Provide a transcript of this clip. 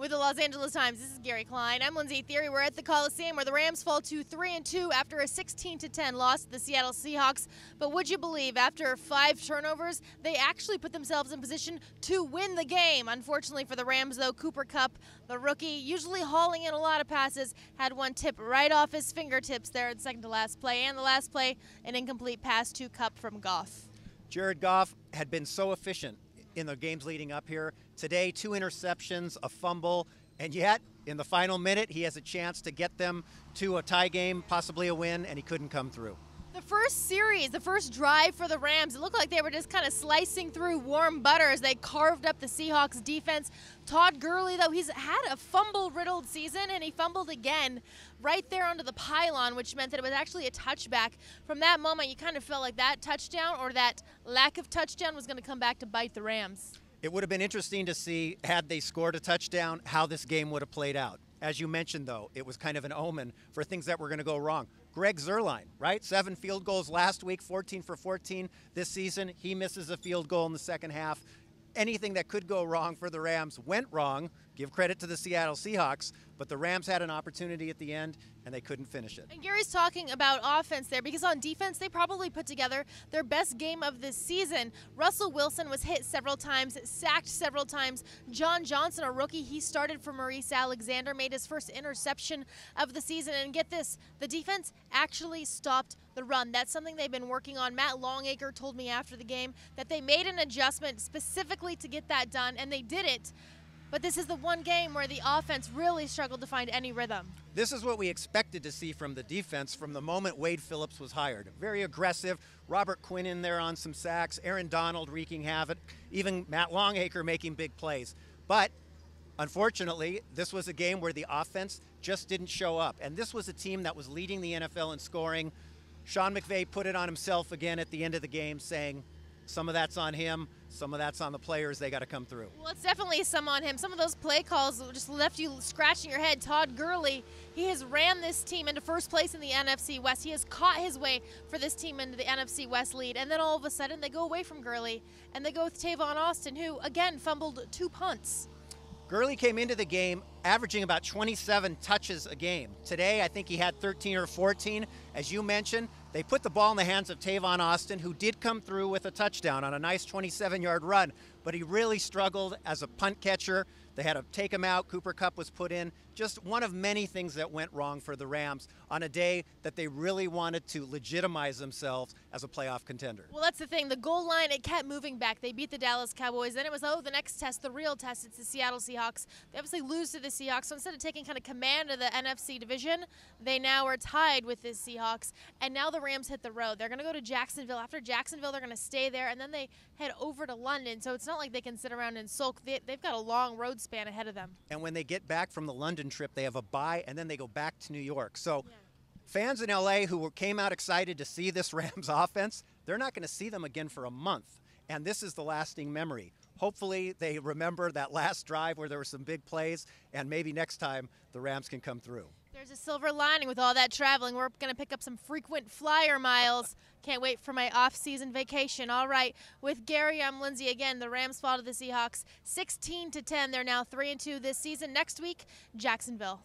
With the Los Angeles Times, this is Gary Klein. I'm Lindsay Theory. We're at the Coliseum where the Rams fall to 3-2 after a 16-10 loss to the Seattle Seahawks. But would you believe, after 5 turnovers, they actually put themselves in position to win the game. Unfortunately for the Rams, though, Cooper Kupp, the rookie, usually hauling in a lot of passes, had one tip right off his fingertips there in the second to last play. And the last play, an incomplete pass to Kupp from Goff. Jared Goff had been so efficient in the games leading up here. Today, 2 interceptions, a fumble, and yet in the final minute, he has a chance to get them to a tie game, possibly a win, and he couldn't come through. The first series, the first drive for the Rams, it looked like they were just kind of slicing through warm butter as they carved up the Seahawks defense. Todd Gurley, though, he's had a fumble-riddled season, and he fumbled again right there onto the pylon, which meant that it was actually a touchback. From that moment, you kind of felt like that touchdown or that lack of touchdown was going to come back to bite the Rams. It would have been interesting to see, had they scored a touchdown, how this game would have played out. As you mentioned, though, it was kind of an omen for things that were going to go wrong. Greg Zuerlein, right? 7 field goals last week, 14 for 14 this season. He misses a field goal in the second half. Anything that could go wrong for the Rams went wrong. Give credit to the Seattle Seahawks, but the Rams had an opportunity at the end, and they couldn't finish it. And Gary's talking about offense there, because on defense, they probably put together their best game of this season. Russell Wilson was hit several times, sacked several times. John Johnson, a rookie, he started for Maurice Alexander, made his first interception of the season. And get this, the defense actually stopped the run. That's something they've been working on. Matt Longacre told me after the game that they made an adjustment specifically to get that done, and they did it. But this is the one game where the offense really struggled to find any rhythm. This is what we expected to see from the defense from the moment Wade Phillips was hired. Very aggressive. Robert Quinn in there on some sacks. Aaron Donald wreaking havoc. Even Matt Longacre making big plays. But unfortunately, this was a game where the offense just didn't show up. And this was a team that was leading the NFL in scoring. Sean McVay put it on himself again at the end of the game, saying some of that's on him, some of that's on the players. They got to come through. Well, it's definitely some on him. Some of those play calls just left you scratching your head. Todd Gurley, he has ran this team into first place in the NFC West. He has caught his way for this team into the NFC West lead. And then all of a sudden, they go away from Gurley, and they go with Tavon Austin, who, again, fumbled 2 punts. Gurley came into the game averaging about 27 touches a game. Today, I think he had 13 or 14. As you mentioned, they put the ball in the hands of Tavon Austin, who did come through with a touchdown on a nice 27-yard run, but he really struggled as a punt catcher. They had to take him out. Cooper Kupp was put in. Just one of many things that went wrong for the Rams on a day that they really wanted to legitimize themselves as a playoff contender. Well, that's the thing. The goal line, it kept moving back. They beat the Dallas Cowboys. Then it was, the next test, the real test, it's the Seattle Seahawks. They obviously lose to the Seahawks. So instead of taking kind of command of the NFC division, they now are tied with the Seahawks. And now the Rams hit the road. They're going to go to Jacksonville. After Jacksonville, they're going to stay there. And then they head over to London. So it's not like they can sit around and sulk. They've got a long road span ahead of them. And when they get back from the London trip, they have a bye, and then they go back to New York. So fans in L.A. who came out excited to see this Rams offense, they're not going to see them again for a month. And this is the lasting memory. Hopefully they remember that last drive where there were some big plays, and maybe next time the Rams can come through. There's a silver lining with all that traveling. We're going to pick up some frequent flyer miles. Can't wait for my off-season vacation. All right, with Gary, I'm Lindsay. Again, the Rams fall to the Seahawks 16-10. They're now 3-2 this season. Next week, Jacksonville.